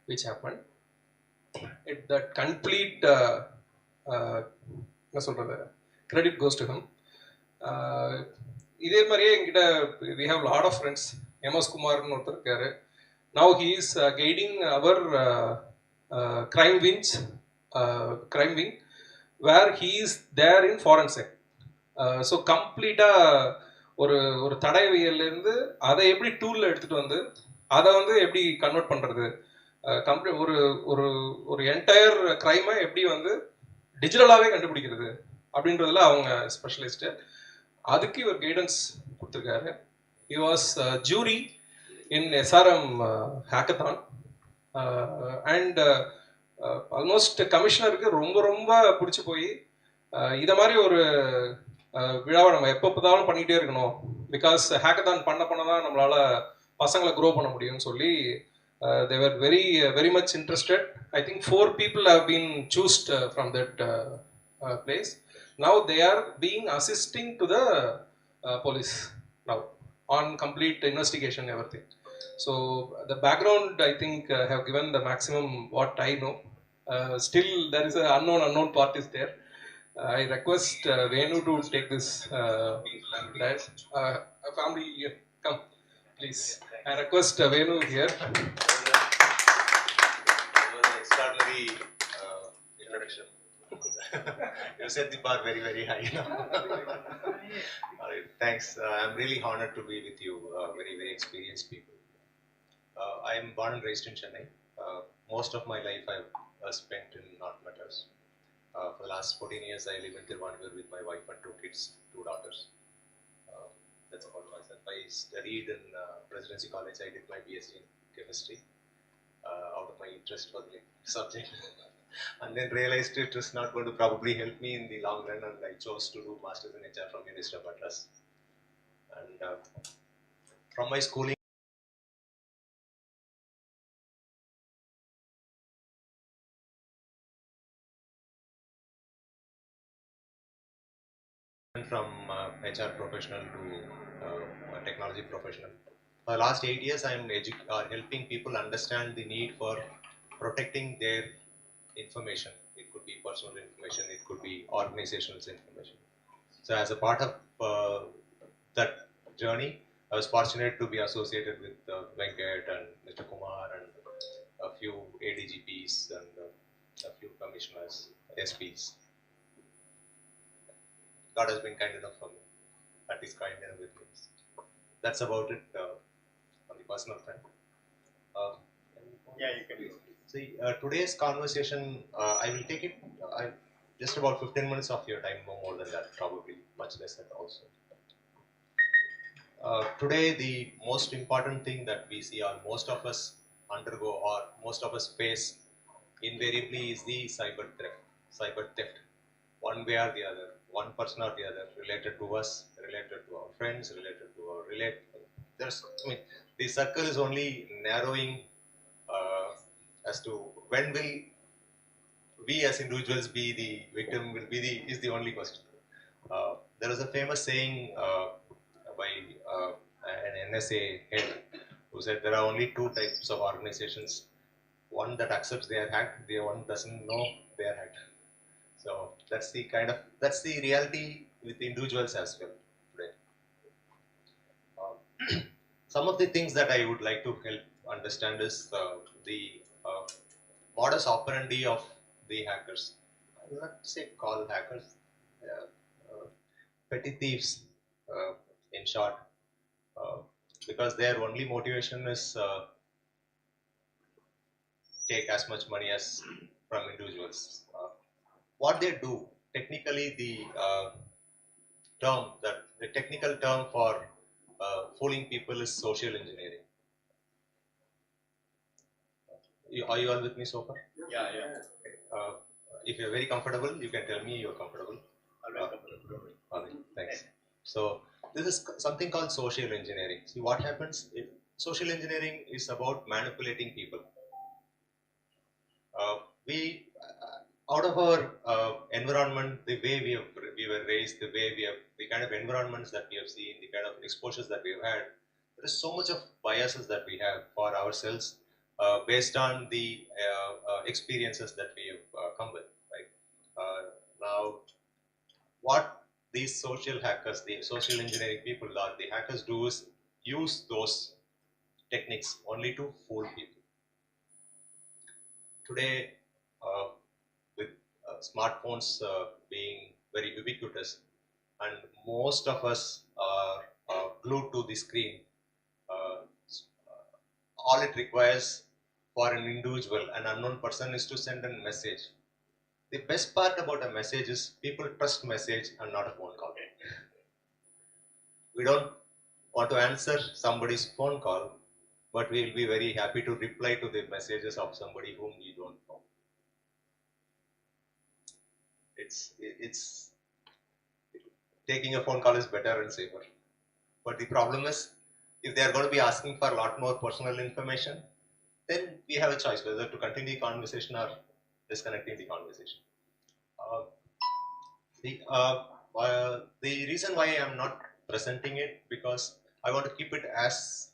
which happened. That complete credit goes to him. இதே மாதிரியே என்கிட்ட we have a lot of friends. MS குமார்னு ஒருத்தர் இருக்காரு. Now he is guiding our crime wing where he is there in forensic. So கம்ப்ளீட்டாக ஒரு தடயவியல்லேருந்து அதை எப்படி டூலில் எடுத்துகிட்டு வந்து அதை வந்து எப்படி கன்வெர்ட் பண்ணுறது, ஒரு என்டையர் க்ரைமை எப்படி வந்து டிஜிட்டலாகவே கண்டுபிடிக்கிறது அப்படின்றதுல அவங்க ஸ்பெஷலிஸ்ட்டு. அதுக்கு இவர் கைடன்ஸ் கொடுத்துருக்காரு. He was jury in SRM hackathon and almost கமிஷனருக்கு ரொம்ப ரொம்ப பிடிச்சி போய் இதை மாதிரி ஒரு விழாவை நம்ம எப்போ பார்த்தாலும் பண்ணிகிட்டே இருக்கணும், பிகாஸ் ஹேக்கத்தான் பண்ண தான் நம்மளால் பசங்களை க்ரோ பண்ண முடியும்னு சொல்லி they were very much interested. I think 4 people have been chosen from that place. Now they are being assisting to the police now on complete investigation, everything. So the background, I think, have given the maximum what I know. Still there is a unknown part is there. I request Venu to take this family come please. I request Venu here. It was an extraordinary introduction. You set the bar very, very high. All right, thanks. I'm really honored to be with you, very, very experienced people. I am born and raised in Chennai. Most of my life I've spent in North Madras. For the last 14 years, I live in Thiruvannamali with my wife and 2 kids, 2 daughters. That's about myself. I studied in Presidency College. I did my BSc in chemistry out of my interest for the subject, and then realized it was not going to probably help me in the long run, and I chose to do Masters in HR from University of Madras. And from my schooling, from HR professional to technology professional. For the last 8 years, I am helping people understand the need for protecting their information. It could be personal information, it could be organizational information. So as a part of that journey, I was fortunate to be associated with Venkat and Mr. Kumar and a few ADGPs and a few commissioners, SPs. God has been kind enough for me. That is kind enough with me. That's about it on the personal front. Yeah, you can do it. See, today's conversation, I will take it just about 15 minutes of your time, no more than that, probably much less than also. Today, the most important thing that we see, or most of us undergo, or most of us face invariably, is the cyber theft, one way or the other. One person or the other, related to us, related to our friends, related to our the circle is only narrowing as to when will we as individuals be the victim, is the only question. There is a famous saying by an NSA head who said there are only 2 types of organizations. One that accepts they are hacked, the one doesn't know they are hacked. So that's the reality with individuals as well today. Some of the things that I would like to help understand is the modus operandi of the hackers. I will not say call hackers, petty thieves in short, because their only motivation is take as much money as from individuals. What they do, technically the technical term for fooling people is social engineering. Are you all with me so far? Yeah. Okay. If you're very comfortable, you can tell me you're comfortable. Always comfortable. Okay, thanks. So this is something called social engineering. See what happens, social engineering is about manipulating people. We out of our environment, the way we were raised, the kind of environments that we have seen, the kind of exposures that we have had, there is so much of biases that we have for ourselves based on the experiences that we have come with, right? Now, what these social hackers, the social engineering people are, the hackers do is use those techniques only to fool people. Today, with smartphones being very ubiquitous, and most of us are glued to the screen, all it requires for an individual, an unknown person, is to send a message. The best part about a message is people trust message and not a phone call. We don't want to answer somebody's phone call, but we will be very happy to reply to the messages of somebody whom we don't know. It's taking a phone call is better and safer. But the problem is, if they are going to be asking for a lot more personal information, then we have a choice whether to continue the conversation or disconnecting the conversation. The reason why I am not presenting it, because I want to keep it as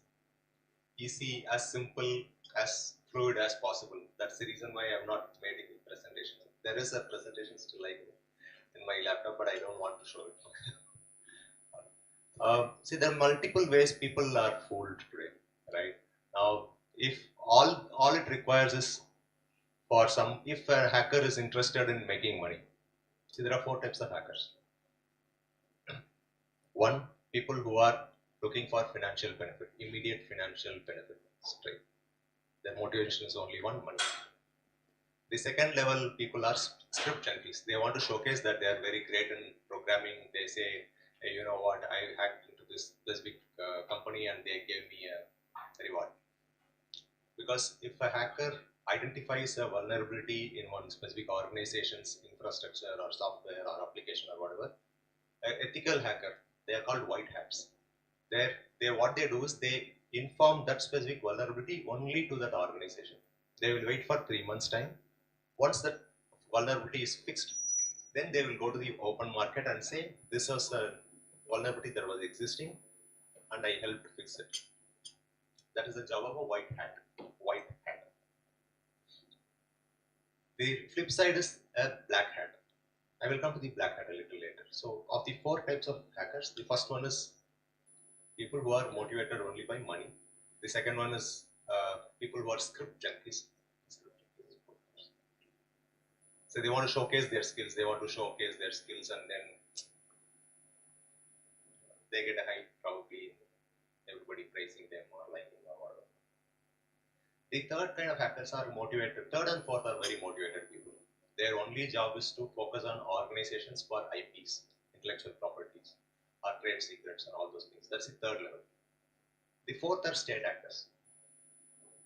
easy, as simple, as fluid as possible. That's the reason why I have not made a presentation. There is a presentation still like in my laptop, but I don't want to show it. See, there are multiple ways people are fooled today, right? Now, if all it requires is for if a hacker is interested in making money, see, there are 4 types of hackers. One, people who are looking for financial benefit, immediate financial benefit, straight. Their motivation is only one, money. The second level people are script junkies. They want to showcase that they are very great in programming. They say, hey, you know what, I hacked into this big company and they gave me a reward. Because if a hacker identifies a vulnerability in one specific organization's infrastructure or software or application or whatever, an ethical hacker, they are called white hats. What they do is they inform that specific vulnerability only to that organization. They will wait for 3 months' time. Once that vulnerability is fixed, then they will go to the open market and say, this was a vulnerability that was existing and I helped fix it. That is the job of a white hat. White hat. The flip side is a black hat. I will come to the black hat a little later. So, of the 4 types of hackers, the first one is people who are motivated only by money. The second one is people who are script junkies. So they want to showcase their skills. They want to showcase their skills, and then they get a hype, probably everybody praising them or liking or whatever. The third kind of hackers are motivated. Third and fourth are very motivated people. Their only job is to focus on organizations for IPs, intellectual properties, or trade secrets and all those things. That's the third level. The fourth are state actors.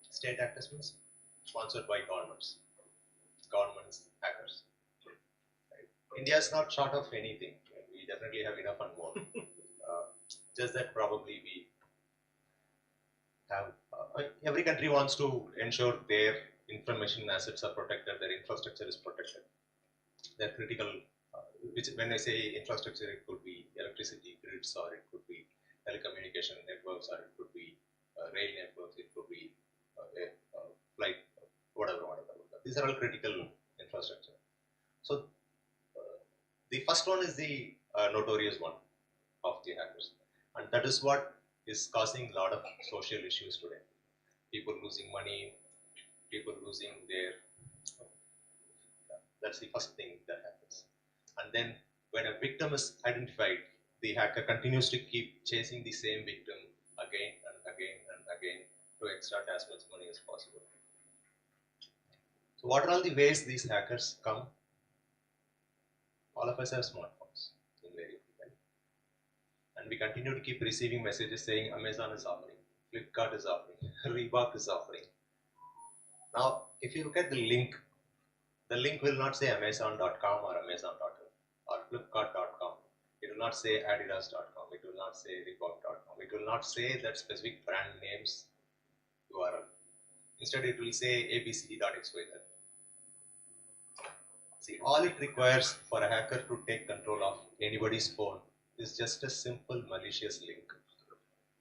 State actors means sponsored by governments. Governments, hackers. Right? India is not short of anything. We definitely have enough and more. Just that probably we have, every country wants to ensure their information assets are protected, their infrastructure is protected. They're critical, which when I say infrastructure, it could be electricity grids, or it could be telecommunication networks, or it could be rail networks, it could be flight, whatever. These are all critical infrastructure. So the first one is the notorious one of the hackers, and that is what is causing a lot of social issues today. People losing money, people losing their. That's the first thing that happens. And then when a victim is identified, the hacker continues to keep chasing the same victim again and again and again to extract as much money as possible. So what are all the ways these hackers come? All of us have smartphones, invariably, right? And we continue to keep receiving messages saying Amazon is offering, Flipkart is offering, Reebok is offering. Now, if you look at the link will not say Amazon.com or Amazon.com or Flipkart.com. It will not say Adidas.com. It will not say Reebok.com. It will not say that specific brand names URL. Instead, it will say abc.xyz. See, all it requires for a hacker to take control of anybody's phone is just a simple malicious link.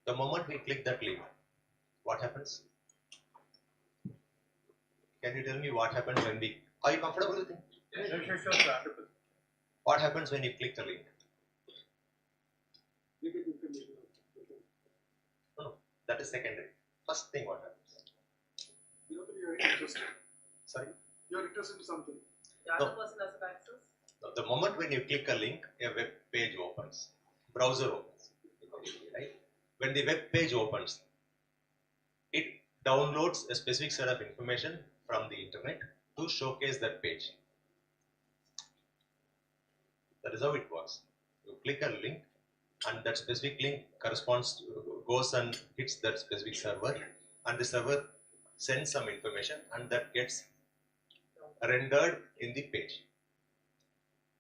The moment we click that link, what happens? Can you tell me what happens when we? Are you comfortable with it? Sure. What happens when you click the link? No, that is secondary. First thing, what happens? You're interested. Sorry. You're interested in something. The other person has access. The moment when you click a link, a web page opens, browser opens, right? When the web page opens, it downloads a specific set of information from the internet to showcase that page. That is how it works. You click a link, and that specific link goes and hits that specific server, and the server sends some information, and that gets rendered in the page.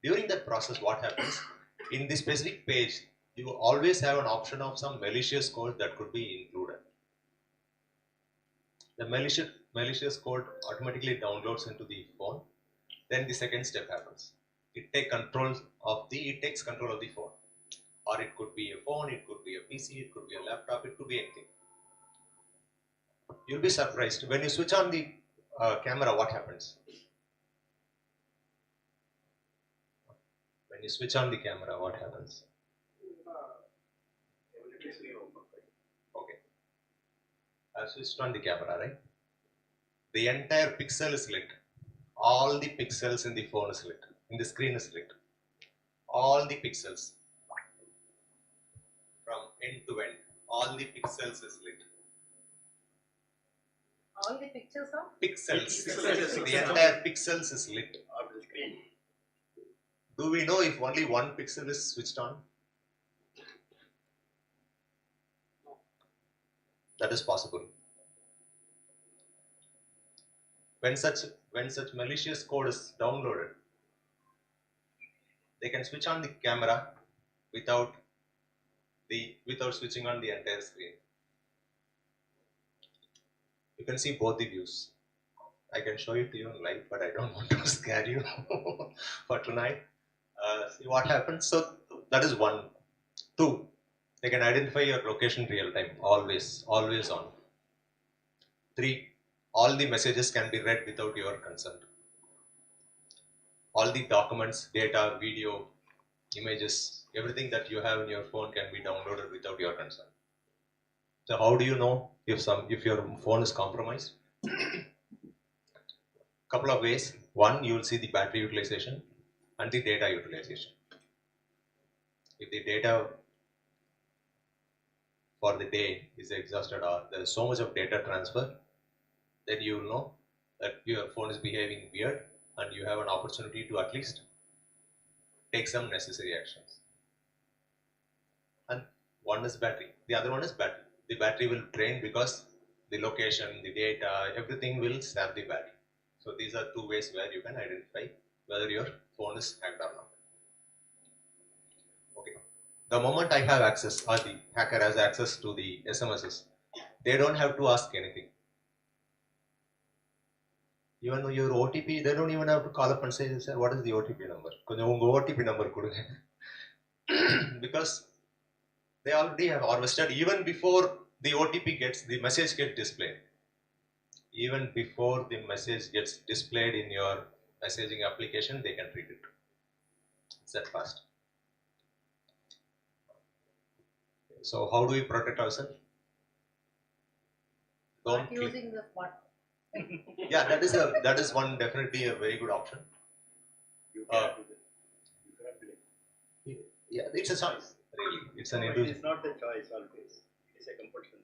During that process, what happens? In the specific page, you always have an option of some malicious code that could be included. The malicious code automatically downloads into the phone. Then the second step happens. It takes control of the phone. Or it could be a phone, it could be a PC, it could be a laptop, it could be anything. You'll be surprised. When you switch on the camera, what happens? When you switch on the camera, what happens? Okay. I've switched on the camera, right? The entire pixel is lit. All the pixels in the phone is lit. In the screen is lit. All the pixels. From end to end. All the pixels is lit. All the pictures are? Pixels. Pixels. The entire pixels is lit. Of the screen. Do we know if only one pixel is switched on? That is possible. When such malicious code is downloaded, they can switch on the camera without switching on the entire screen. You can see both the views. I can show it to you live, but I don't want to scare you for tonight. See what happens. So that is one. Two, they can identify your location real time, always on. Three, all the messages can be read without your consent. All the documents, data, video, images, everything that you have in your phone can be downloaded without your consent. So how do you know if your phone is compromised? Couple of ways. One, you will see the battery utilization and the data utilization. If the data for the day is exhausted or there is so much of data transfer, then you will know that your phone is behaving weird and you have an opportunity to at least take some necessary actions. And one is battery, the other one is battery. The battery will drain because the location, the data, everything will sap the battery. So these are two ways where you can identify whether your phone is hacked or not. Okay. The moment I have access or the hacker has access to the SMSs, they don't have to ask anything. Even your OTP, they don't even have to call up and say, what is the OTP number? OTP number because they already have harvested even before the OTP the message gets displayed. Even before the message gets displayed in your messaging application, they can read it. It's that fast. So how do we protect ourselves? Not using the smart. Yeah, that is one definitely a very good option. Yeah, it's a choice. Really, it's an individual. It's not the choice always. It's a compulsion.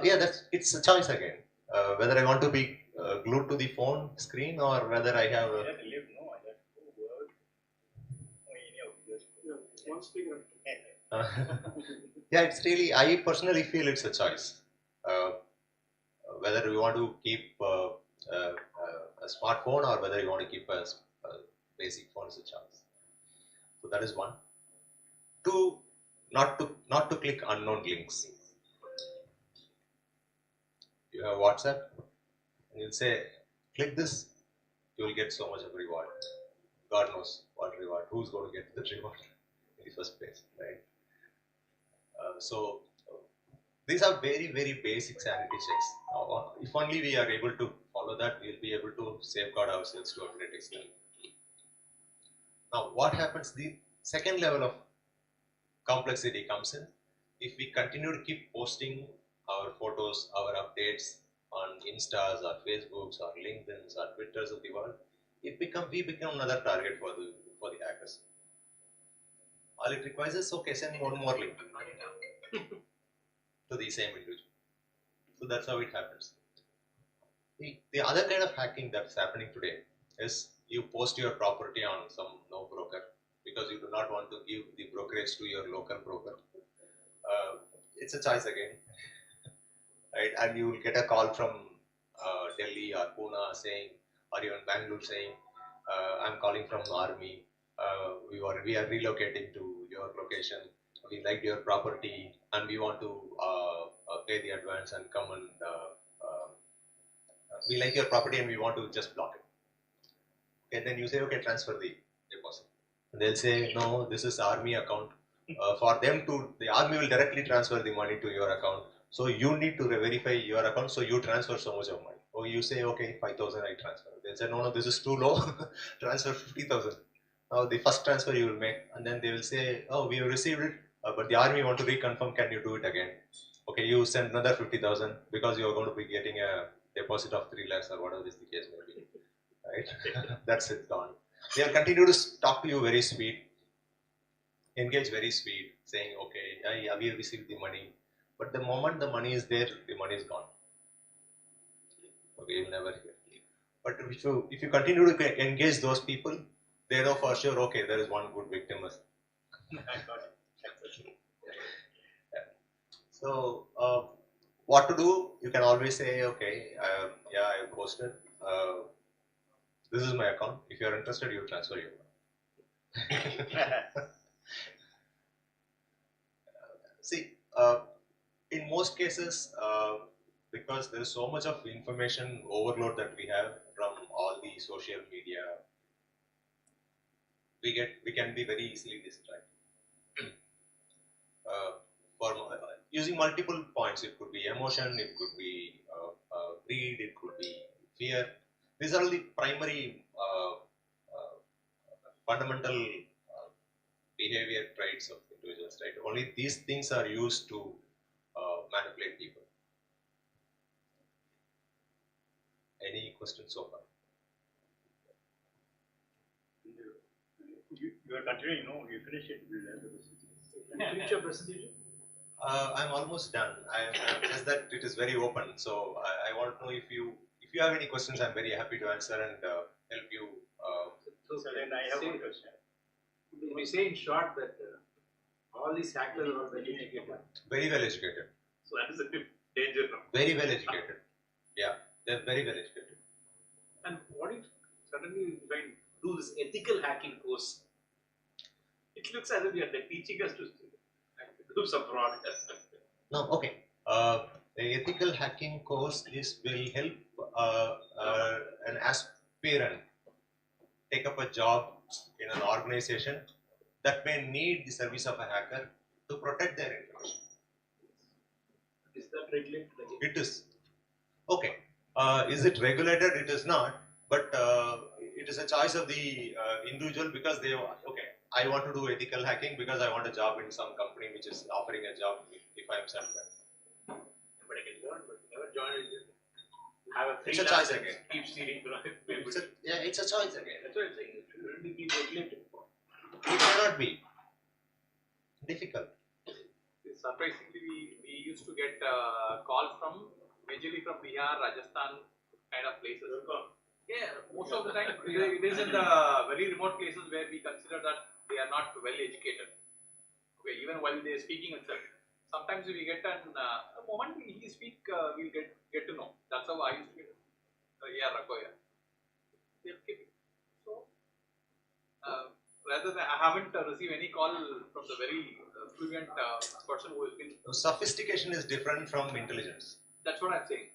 Yeah, it's a choice again. Whether I want to be glued to the phone screen or whether I have. I have to live, no, I have to work. One speaker. Yeah, it's really. I personally feel it's a choice. Whether you want to keep a smartphone or whether you want to keep a basic phone is a choice. So that is one. Two, not to click unknown links. You have WhatsApp, and you'll say, click this, you will get so much of reward. God knows what reward. Who's going to get the reward in the first place, right? So These are very, very basic sanity checks. Now, if only we are able to follow that, we will be able to safeguard ourselves to a great extent. Now, what happens? The second level of complexity comes in. If we continue to keep posting our photos, our updates on Instas or Facebooks or LinkedIn's or Twitters of the world, we become another target for the hackers. All it requires is, okay, send one more link to the same individual. So that's how it happens. The other kind of hacking that's happening today is you post your property on some no broker because you do not want to give the brokerage to your local broker. It's a choice again, right? And you will get a call from Delhi or Pune saying, or even Bangalore saying, I'm calling from the army. We are relocating to your location. We like your property and we want to pay the advance and come and we like your property and we want to just block it. And then you say, okay, transfer the deposit. And they'll say, no, this is army account. For them to, the army will directly transfer the money to your account. So you need to verify your account. So you transfer so much of money. Or you say, okay, 5,000 I transfer. They'll say, no, this is too low. Transfer 50,000. Now the first transfer you will make, and then they will say, oh, we have received it, but the army want to reconfirm. Can you do it again? Okay, you send another 50,000 because you are going to be getting a deposit of 3 lakhs or whatever is the case may be. Right? That's it, gone. They will continue to talk to you very sweet, engage very sweet, saying, okay, yeah, we have received the money. But the moment the money is there, the money is gone. Okay, you'll never hear. But if you continue to engage those people, they know for sure, okay, there is one good victim. Yeah. So, what to do? You can always say, okay, yeah, I posted. This is my account. If you are interested, you transfer your account. See, in most cases, because there is so much of information overload that we have from all the social media, we can be very easily distracted. For using multiple points, it could be emotion, it could be greed, it could be fear. These are all the primary fundamental behavior traits of individuals, right? Only these things are used to manipulate people. Any questions so far? You are continuing, no? You finish it. Finish your presentation. I'm almost done. Just that it is very open. So I want to know if you have any questions. I'm very happy to answer and help you. So then I have one question. We say in short that all these hackers are well educated. Very well educated. So that is a big danger now. Very well educated. Yeah, they're very well educated. And what if suddenly we do this ethical hacking course? It looks as if they're teaching us to do some fraud. No, okay. The ethical hacking course will help an aspirant take up a job in an organization that may need the service of a hacker to protect their information. Is that regulated? It is. Okay. Is it regulated? It is not. But it is a choice of the individual because they, okay, I want to do ethical hacking because I want a job in some company which is offering a job if I am certified. But I can learn, but never join it. Have a It's a choice again. Keep stealing. Yeah, it's a choice again. That's what I'm saying. It shouldn't be regulated. It cannot be. Difficult. Surprisingly, we used to get calls from majorly from Bihar, Rajasthan kind of places. Yeah, most of the time it is in the very remote places where we consider that they are not well educated. Okay, even while they are speaking itself. Sometimes we get the moment he speak, we'll get to know. That's how I used to get it. Yeah, Rakoya. They'll keep it. So, rather than I haven't received any call from the very fluent person who has been. Sophistication is different from intelligence. That's what I'm saying.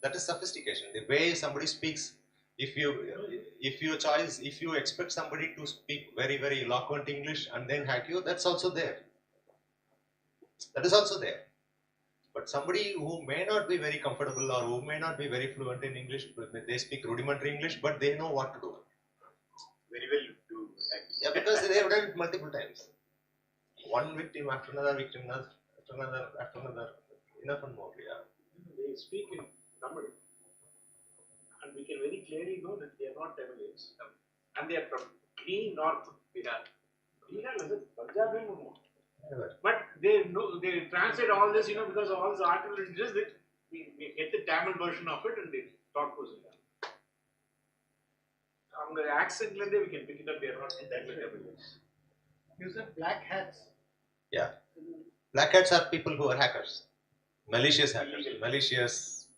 That is sophistication. The way somebody speaks. If you expect somebody to speak very, very eloquent English and then hack you, that's also there. That is also there. But somebody who may not be very comfortable or who may not be very fluent in English, they speak rudimentary English, but they know what to do. Very well do. Yeah, because they have done it multiple times. One victim after another victim, after another, enough and more. Yeah. They speak in Tamil, and we can very clearly know that they are not Tamilians, and they are from clean North Bihar. Bihar is a Punjab and more. But they know, they translate all this, because all this article is just that we get the Tamil version of it and they talk to us in that. On the accent, we can pick it up. They are not Tamilians. You said black hats. Yeah. Black hats are people who are hackers. Malicious hackers. Malicious,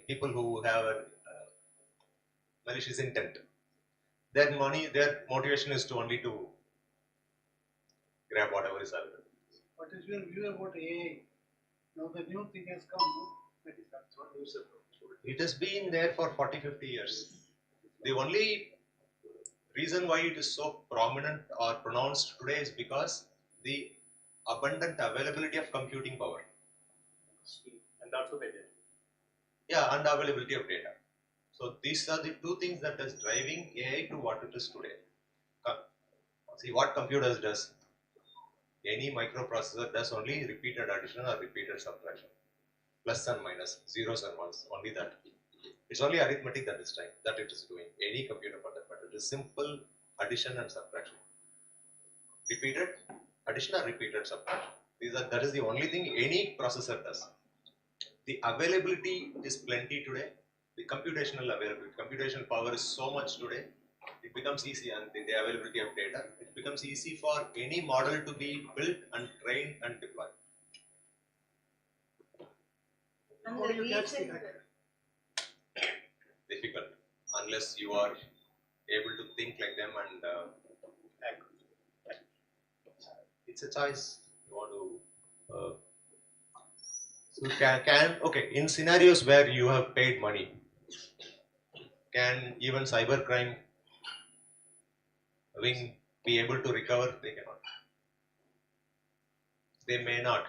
people who have a malicious intent. Their motivation is to only to grab whatever is available. What is your view about AI? Now the new thing has come, no? That is not news. It has been there for 40-50 years. The only reason why it is so prominent or pronounced today is because the abundant availability of computing power. And also the data. Yeah, and availability of data. So these are the two things that is driving AI to what it is today. See what computers does. Any microprocessor does only repeated addition or repeated subtraction. Plus and minus, zeros and ones, only that. It's only arithmetic that it is doing. Any computer for that matter. It is simple addition and subtraction. Repeated addition or repeated subtraction. That is the only thing any processor does. The availability is plenty today. The computational availability, computational power is so much today. It becomes easy, and the availability of data, it becomes easy for any model to be built and trained and deployed. And How the do you catch the reason hacker? Difficult, unless you are able to think like them and act. It's a choice. You want to. Okay, in scenarios where you have paid money, can even cybercrime wing be able to recover? They cannot. They may not. I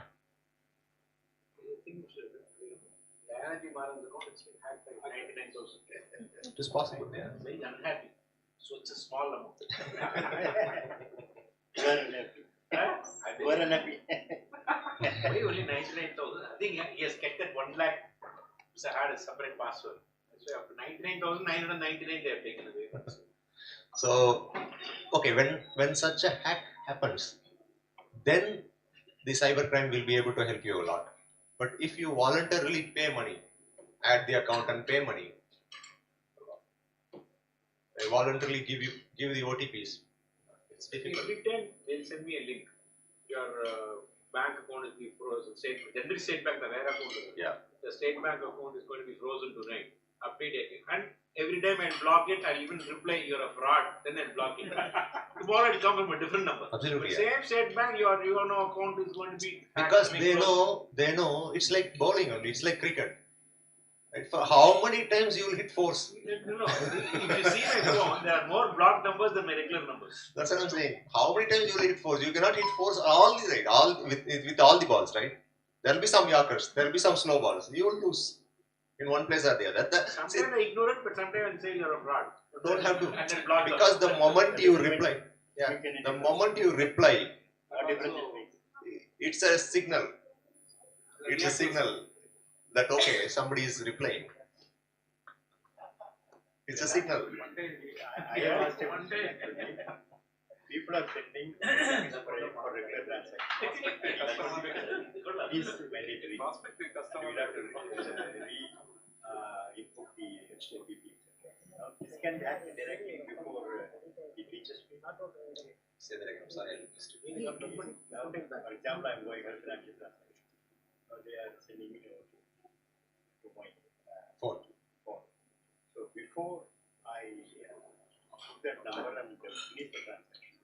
think Dayanaji Maran's account has been hacked by 99,000. It is possible, yeah. Very unhappy. So it's a small amount. You are unhappy. You are unhappy. Why only 99,000? I think he has kept that 1 lakh. So I had a separate password. So after 99,999 they have taken away. So, okay, when such a hack happens, then the cybercrime will be able to help you a lot. But if you voluntarily pay money, add the account and pay money, they voluntarily give the OTPs, it's difficult. Every time they'll send me a link. Your bank account is being frozen. Generally State Bank, the where account is. Yeah. The State Bank account is going to be frozen tonight. Update it. And every time I'll block it, I'll even reply, you're a fraud. Then I'll block it. Tomorrow it'll come from a different number. Absolutely. But same State Bank, your no account is going to be hacked Because and they closed. know it's like bowling only, it's like cricket. Right? For how many times you will hit fours? No. If you see my phone, there are more blocked numbers than my regular numbers. That's what I'm saying. How many times you will hit fours? You cannot hit fours with all the balls, right? There will be some yorkers, there will be some snowballs. You will lose in one place or the other. Sometimes I ignore it, but sometimes I say you're a fraud. Don't have to. And then block Because the moment you reply, What difference it makes? it's a signal. It's a signal that okay, somebody is replying. It's a signal. I have asked him. People are sending for regular transactions. Is mandatory. Prospective You customer. will have to input the HTTP. Now this can be acted directly before it reaches me. Say that again. I'm sorry, I missed it. Now, for example, I'm going for financial transaction. Now they are sending me to my Phone. So before I put that number and finish the transaction,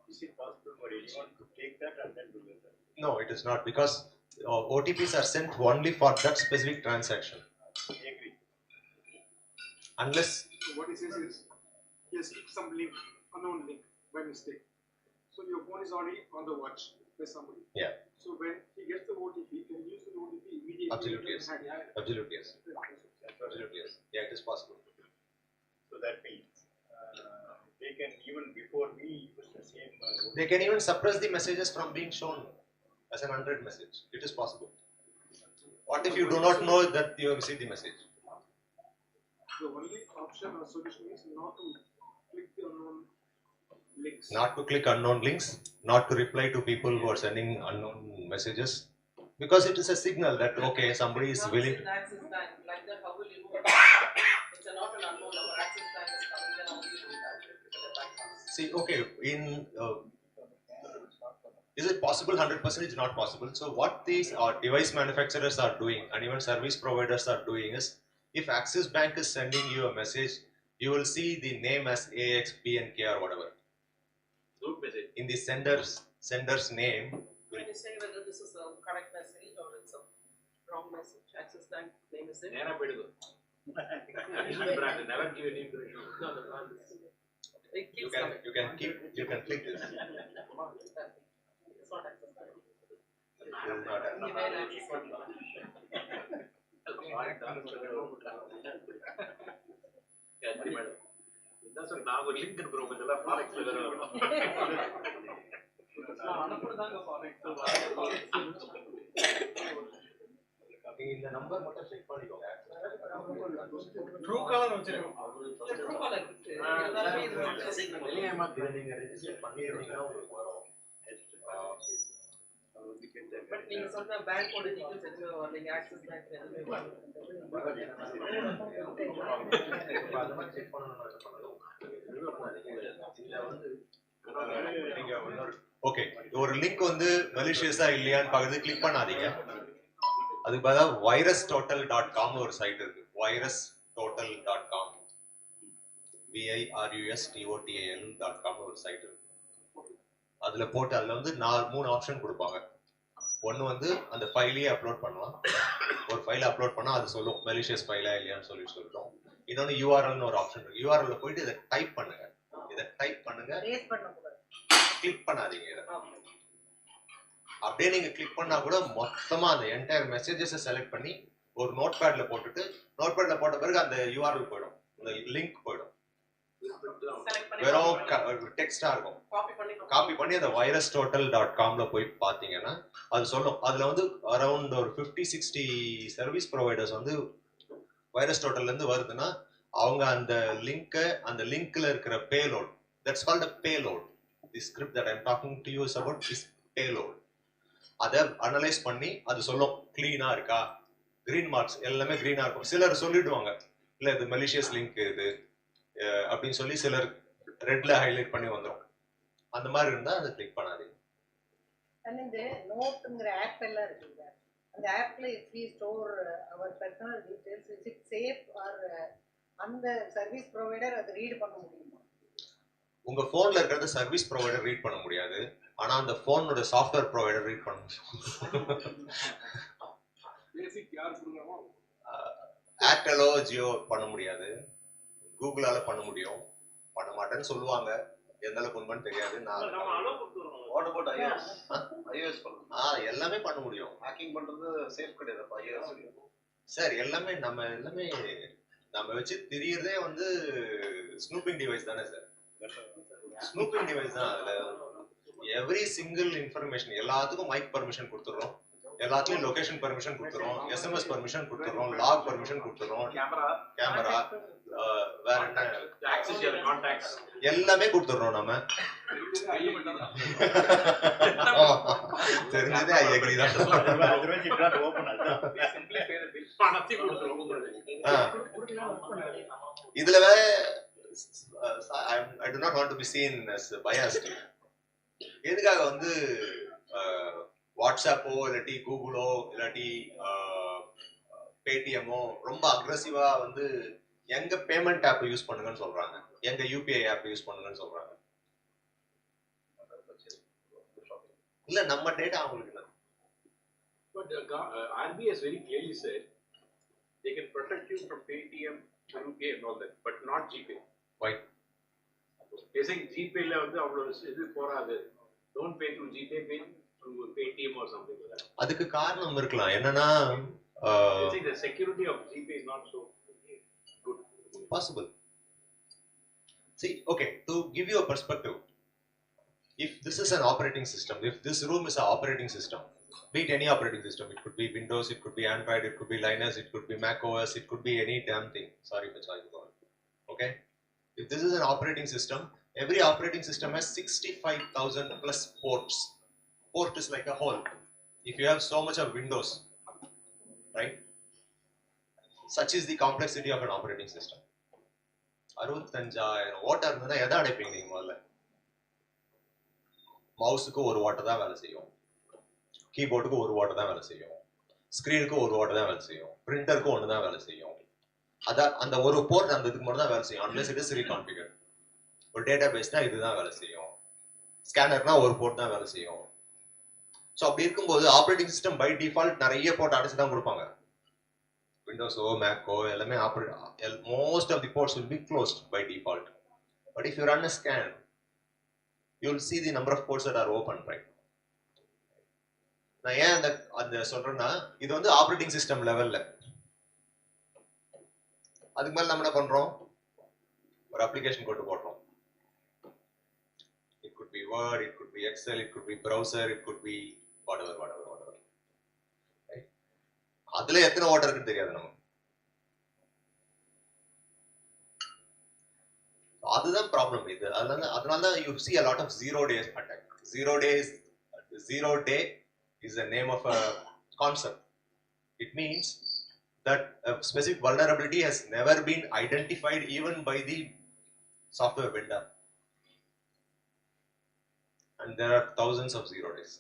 is it possible for anyone to take that and then do it? No, it is not, because OTPs are sent only for that specific transaction. I agree. Unless So what he says is, he has clicked some link, unknown link, by mistake. So your phone is already on the watch. by somebody. Yeah. So when he gets the OTP, he can use the OTP immediately. Absolutely yes. Yeah. Absolutely yes. Absolutely yes. Yeah, it is possible. So that means they can even before we use the same. They can even suppress the messages from being shown as an unread message. It is possible. What if you do not know that you have received the message? The only option or solution is not to click the unknown links. Not to click unknown links, not to reply to people who are sending unknown messages, because it is a signal that okay, somebody is willing to. Access bank, like that, how will you do it? It's not an unknown number. Access bank is coming, then how will you do that? See, okay, in is it possible? 100% is not possible. So what these device manufacturers are doing and even service providers are doing is, if Axis Bank is sending you a message, you will see the name as AX, P and K or whatever. Good message. In the sender's name. Can you say whether this is a correct message or it's a wrong message? Access bank name is it? நேரா போயிடுது. Additional brand, never give any information. No, the brand is. It You keeps can coming. you can click this. It's not access bank. It is not a- Email access bank. இதான் sir நான் ஒரு link அனுப்புறோம் இதெல்லாம் ஃபாரெக்ஸ்ல வேற வரும். நீங்க இந்த number மட்டும் செக் பண்ணிக்கோங்க. ட்ரூ காலர் வச்சிருக்கோம். True caller இருக்கு. எல்லாமே இது வந்து signal. இதை நீங்க ரெஜிஸ்டர் பண்ணிருந்தீங்கன்னா உங்களுக்கு வரும். But நீங்க சொன்ன பேங்கோட டீடைல்ஸ் எதுவுமே வரலைங்க. ஆக்சிஸ் பேங்க் எதுவுமே வரல. அந்த மாதிரி செக் பண்ணணும்னா என்ன பண்ணணும்? இதுல வந்து நீங்க ஓகே, ஒரு லிங்க் வந்து மலிஷியஸா இல்லையான்னு பார்த்து கிளிக் பண்ணாதீங்க. அதுக்கு பதிலா virustotal.com ஒரு சைட் இருக்கு. virustotal.com virustotal.com ஒரு சைட் இருக்கு. அதுல போட்டு அதுல வந்து 3 ஆப்ஷன் கொடுப்பாங்க. ஒன்னு வந்து அந்த ஃபைலையே அப்லோட் பண்ணலாம். ஒரு ஃபைலை அப்லோட் பண்ணா அது சொல்லும் மெலிஷியஸ் ஃபைலா இல்லையான்னு சொல்லிட்டோம். இன்னொன்னு யூஆர்எல்னு ஒரு ஆப்ஷன் இருக்கு. யூஆர்எல்ல போயிட்டு இதை டைப் பண்ணுங்க. ரேஸ் பண்ண கூடாது. கிளிக் பண்ணாதீங்க. இதை அப்படியே நீங்க கிளிக் பண்ணா கூட மொத்தமா அந்த என்டையர் மெசேஜஸை செலக்ட் பண்ணி ஒரு நோட் பேட்ல போட்டுட்டு, நோட் பேட்ல போட்ட பிறகு அந்த யூஆர்எல் போயிடும், அந்த லிங்க் போயிடும். வெறும் டெக்ஸ்டா இருக்கும். காப்பி பண்ணி அந்த virustotal.comல போய் பாத்தீங்கன்னா அது சொல்லும். அதுல வந்து அரௌண்ட் ஒரு 50-60 சர்வீஸ் ப்ரொவைடர்ஸ் வந்து virustotal இருந்து வருதுன்னா அவங்க அந்த லிங்க்ல இருக்கிற payload, that's called a payload. The script that I'm talking to you is about this payload. அதை அனலைஸ் பண்ணி அது சொல்லும் கிளீனா இருக்கா, கிரீன் மார்க்ஸ் எல்லாமே கிரீனா இருக்கும். சிலர் சொல்லிடுவாங்க இல்ல இது மெலிஷியஸ் லிங்க் இது அப்படின்னு சொல்லி சிலர் ரெட்ல ஹைலைட் பண்ணி வந்துடும். அந்த மாதிரி இருந்தா அதை கிளிக் பண்ணாதீங்க. And இந்த நோட்ங்கிற ஆப் எல்லாம் இருக்குங்க. அந்த ஆப்ல if we store our personal details, is it safe or அந்த சர்வீஸ் ப்ரொவைடர் அதை ரீட் பண்ண முடியுமா? உங்க போன்ல இருக்கிறத சர்வீஸ் ப்ரொவைடர் ரீட் பண்ண முடியாது. ஆனா அந்த போனோட சாஃப்ட்வேர் ப்ரொவைடர் ரீட் பண்ண முடியும். பேசிக் யார் கொடுக்கறோமோ ஏர்டெலோ ஜியோ பண்ண முடியாது. கூகுளால பண்ண முடியும். பண்ண மாட்டேன்னு சொல்லுவாங்க. எந்த அளவுக்கு உண்மைன்னு தெரியாது. நான் வாட் அபௌட் iOS? iOS பண்ணலாம். எல்லாமே பண்ண முடியும். ஹேக்கிங் பண்றது சேஃப் கிடையாது iOS. சார் எல்லாமே நம்ம வச்சு தெரியறதே வந்து ஸ்னூப்பிங் டிவைஸ் தானே சார். ஸ்னூப்பிங் டிவைஸ் தான். அதுல எவ்ரி சிங்கிள் இன்ஃபர்மேஷன் எல்லாத்துக்கும் மைக் பர்மிஷன் கொடுத்துறோம், எல்லாத்துலயும் லொகேஷன் பர்மிஷன் கொடுத்துறோம், எஸ்எம்எஸ் பர்மிஷன் கொடுத்துறோம், லாக் பர்மிஷன் கொடுத்துறோம், கேமரா வேற என்ன Access your contacts. எல்லாமே கொடுத்துறோம் நம்ம. தெரிஞ்சதே ஐ அக்ரி தான். Otherwise it not open. Simply pay the bill. பணத்தை கொடுத்துறோம். இதுல I do not want to be seen as biased. எதுக்காக வந்து வாட்ஸ்அப்போ இல்லாட்டி கூகுளோ இல்லாட்டி பேடிஎம்மோ ரொம்ப அக்ரெசிவா வந்து எங்க பேமெண்ட் ஆப் யூஸ் பண்ணுங்கன்னு சொல்றாங்க, எங்க யூபிஐ ஆப் யூஸ் பண்ணுங்கன்னு சொல்றாங்க. இல்ல நம்ம டேட்டா அவங்களுக்கு இல்லை. But RBI has very clearly said they can protect you from Paytm, RuPay and all that, but not GPay. Why? They saying GPay ல வந்து அவ்வளவு இது போறாது. Don't pay through GPay, pay to ATM or something like that. அதுக்கு காரணம் இருக்கலாம். என்னன்னா I think the security of GP is not so good. possible. See, okay, to give you a perspective, if this is an operating system, if this room is an operating system, be it any operating system, it could be Windows, it could be Android, it could be Linux, it could be Mac OS, it could be any damn thing. Sorry for charging on. Okay? If this is an operating system, every operating system has 65,000 plus ports. Port is like a hole. If you have so much of Windows, right? Such is the complexity of an operating system. 65,000 ஓட்டை இருந்ததுன்னா எதை அடைப்பீங்க நீங்க முதல்ல? மவுஸுக்கு ஒரு ஓட்டை தான் வேலை செய்யும், கீபோர்டுக்கு ஒரு ஓட்டை தான் வேலை செய்யும், ஸ்கிரீனுக்கு ஒரு ஓட்டை தான் வேலை செய்யும், பிரிண்டருக்கு ஒன்று தான் வேலை செய்யும். அதான் அந்த ஒரு போர்ட் அந்த இதுக்கு மட்டும் தான் வேலை செய்யும். Unless it is reconfigure. ஒரு டேட்டா பேஸ்னா இதுதான் வேலை செய்யும். ஸ்கேனர்னா ஒரு போர்ட் தான் வேலை செய்யும். ஸோ அப்படி இருக்கும்போது ஆப்ரேட்டிங் சிஸ்டம் பை டிஃபால்ட் நிறைய போர்ட் அடைச்சு தான் கொடுப்பாங்க. Windows, Mac, எல்லாமே most of the ports will be closed by default. But if you run a scan, you will see the number of ports that are open, right? நான் ஏன் அந்த சொல்றேன்னா இது வந்து ஆப்ரேட்டிங் சிஸ்டம் லெவல்ல. அதுக்கு மேல நம்ம என்ன பண்றோம்? ஒரு அப்ளிகேஷன் கொண்டு போடுறோம். It could be Word, it could be Excel, it could be browser, it could be whatever. அதுல எத்தனை ஓட்டர் இருக்குன்னு தெரியாது நமக்கு. அதுதான் ப்ராப்ளம். இது அதனால தான் you see a lot of zero day attack. Zero day is the name of a concept. It means that a specific vulnerability has never been identified even by the software vendor, and there are thousands of 0 days.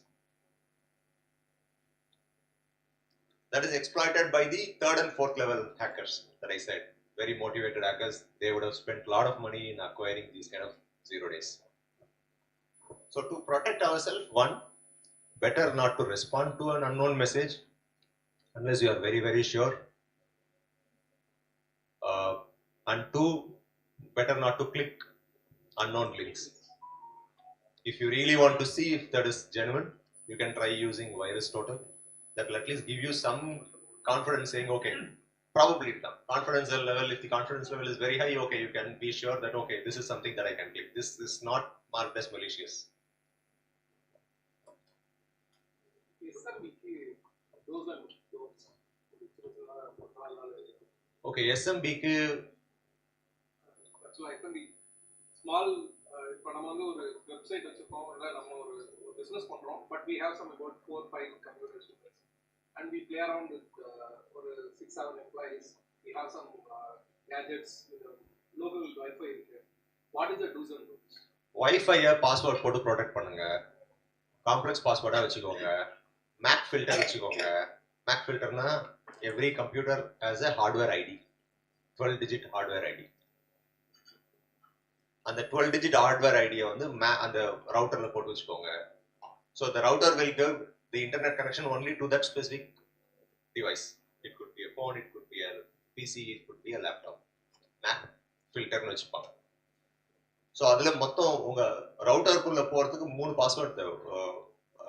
That is exploited by the third and fourth level hackers that I said. Very motivated hackers. They would have spent a lot of money in acquiring these kind of 0 days. So to protect ourselves, one, better not to respond to an unknown message unless you are very, very sure. And two, better not to click unknown links. If you really want to see if that is genuine, you can try using Virus Total. That will at least give you some confidence, saying, okay, probably confidence level, if the confidence level is very high, okay, you can be sure that, okay, this is something that I can click. This is not marked as malicious. Okay, SMB க்கு small இப்போ நம்ம வந்து ஒரு website வச்சிருக்கோம், இல்லை நம்ம ஒரு business பண்ணுறோம், but we have some about 4-5 computers and we play around with ஒரு 6-7 employees. We have some gadgets, local Wi-Fi இருக்கு. What is the do's and don'ts? Wi-Fi password போட்டு ப்ரொடெக்ட் பண்ணுங்க. காம்ப்ளெக்ஸ் பாஸ்வேர்டா வச்சுக்கோங்க. மேக் ஃபில்டர் வச்சுக்கோங்க. MAC ஃபில்டர்னா every computer has a hardware ID, 12-digit hardware ID. அந்த 12-digit hardware ID வந்து அந்த ரவுட்டர்ல போட்டு வச்சுக்கோங்க. So the router will give the internet connection only to that specific device. It could be a phone, it could be a PC, it could be a laptop. Mac filter னு வச்சுப்பாங்க. So அதுல மொத்தம் உங்க ரவுட்டருக்குள்ள போறதுக்கு 3 password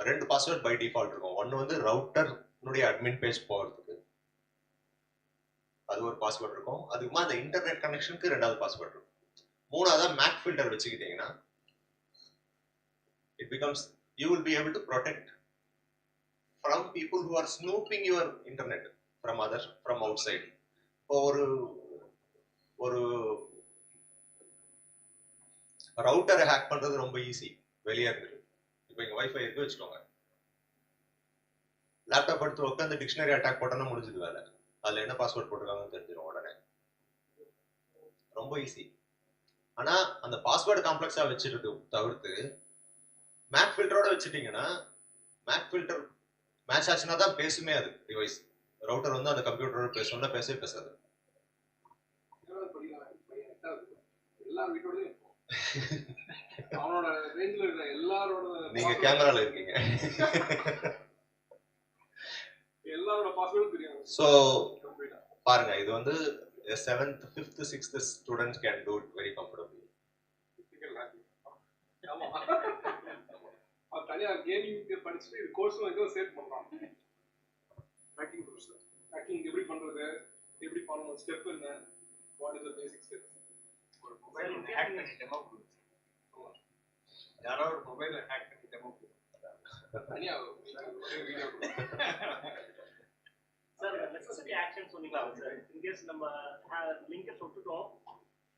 ரெண்டு password by default இருக்கும். ஒன்னு வந்து ரவுட்டர்னுடைய அட்மின் பேஜ் போறதுக்கு அது ஒரு பாஸ்வேர்ட் இருக்கும். அதுக்குமா அந்த இன்டர்நெட் கனெக்ஷனுக்கு ரெண்டாவது பாஸ்வேர்ட் இருக்கும். மூணாவதா மேக் ஃபில்டர் வச்சுக்கிட்டீங்கன்னா it becomes you will be able to protect from people who are snooping your internet from outside. ஒரு ரவுட்டரை ஹேக் பண்றது ரொம்ப ஈஸி வெளியே இருக்கு. இப்போ இங்க வைஃபை இருக்கு வச்சுக்கோங்க, லேப்டாப் எடுத்து உட்காந்து டிக்ஷனரி அட்டாக் போட்டோம்னா முடிஞ்சது வேலை. அதுல என்ன பாஸ்வேர்ட் போட்டிருக்காங்கன்னு தெரிஞ்சிடும் உடனே, ரொம்ப ஈஸி. ஆனா அந்த பாஸ்வேர்டு காம்ப்ளெக்ஸா வச்சிருக்கு தவிர்த்து மேக் ஃபில்டரோட வச்சுட்டீங்கன்னா மேக் ஃபில்டர் மேட்ச் ஆச்சுன்னா தான் பேசுமே அது டிவைஸ். ரவுட்டர் வந்து அந்த கம்ப்யூட்டரோட பேசணும்னா பேசவே பேசாது. நீங்க கேமரால இருக்கீங்க, சோ பாருங்க, இது வந்து 7th, 5th, 6th students can do it very comfortably. தனியா கேமிங் படிச்சுட்டு இது கோர்ஸும் ஏதோ சேர்த்து பண்றான். Hacking course. ஹேக்கிங் எப்படி பண்றது, எப்படி பண்ணணும், ஸ்டெப் என்ன, what is the basic step. ஒரு மொபைல் ஹேக் பண்ணி டெமோ கொடுங்க. யாராவது ஒரு மொபைல் ஹேக் பண்ணி டெமோ கொடுங்க. தனியா ஒரே வீடியோ சார் நெசசிட்டி ஆக்ஷன் சொன்னீங்களா சார்? இன்கேஸ் நம்ம லிங்கை தொட்டுட்டோம்,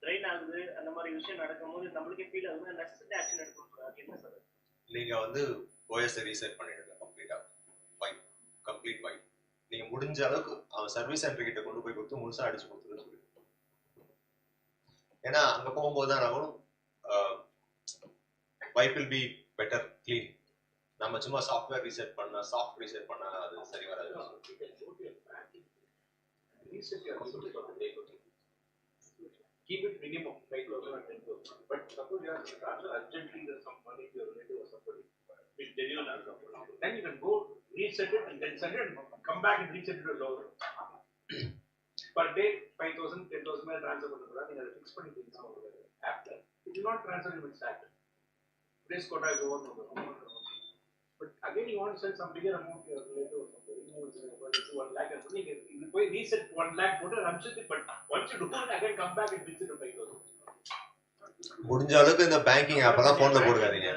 ட்ரெயின் ஆகுது, அந்த மாதிரி விஷயம் நடக்கும்போது நம்மளுக்கே ஃபீல் ஆகுது, நெசசிட்டி ஆக்ஷன் எடுக்கணும் சார். அது என்ன சார்? நீங்க வந்து OS ரீசெட் பண்ணிடுங்க கம்ப்ளீட்டா. Vibe, complete vibe. நீங்க முடிஞ்ச அளவுக்கு அவன் சர்வீஸ் சென்டர் கிட்ட கொண்டு போய் கொடுத்து முழுசா அடிச்சு கொடுத்துருன்னு சொல்லி. ஏன்னா அங்க போகும்போது தான் நம்ம vibe will be better clean. நம்ம சும்மா சாஃப்ட்வேர் ரீசெட் பண்ணா அது சரி வராது. Reset your limit of the day. Keep it minimum, 5,000 or 10,000. But suppose you have to transfer urgently, there's some money to your relative or somebody. It's genuine or something. Then you can go reset it and then send it and come back and reset it to lower. Per day, 5,000, 10,000 may transfer to the you have to fix money after. It will not transfer in its act. Today's quota is over. But again, you want to send some bigger amount to your relative or something. It's 1 lakh and something. You go reset 1 lakh, put it, but once you do it, again come back and fix it to 5,000. முடிஞ்ச அளவுக்கு இந்த banking app எல்லாம் போன்ல போடுறாதீங்க.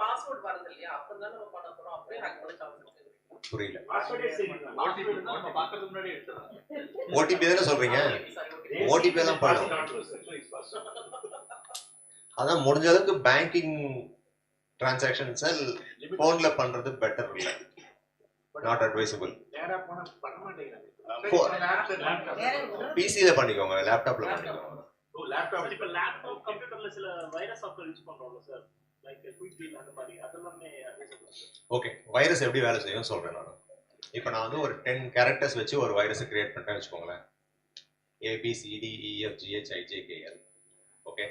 Password வரது இல்லையா, அப்பதான் நம்ம பண்ண போறோம். அப்படியே ஹேக் பண்ணி சாப்பிடுறோம். புரியல. பாஸ்வேர்டே சரி. ஓடிபி நம்ம பார்க்கிறது முன்னாடி எடுத்துறோம். ஓடிபி தானே சொல்றீங்க? ஓடிபி எல்லாம் போடும். அதான் முடிஞ்ச அளவுக்கு பேங்கிங் டிரான்சாக்ஷன்ஸ் போன்ல பண்றது பெட்டர் இல்ல. Not advisable. நேரா போனா பண்ண மாட்டேங்கிறாங்க. பிசில பண்ணிக்கோங்க, லேப்டாப்ல பண்ணிக்கோங்க. ஓ லேப்டாப். இப்ப லேப்டாப் கம்ப்யூட்டர்ல சில வைரஸ் சாஃப்ட்வேர் யூஸ் பண்றோம்ல சார், லைக் குயிக் டீல் அந்த மாதிரி, அதெல்லாமே ஓகே. வைரஸ் எப்படி வேலை செய்யும் சொல்றேன் நான். இப்போ நான் வந்து ஒரு 10 கேரக்டர்ஸ் வச்சு ஒரு வைரஸை கிரியேட் பண்ணிட்டேன்னு வச்சுக்கோங்களேன். ABCDEFGHIJKL. ஓகே,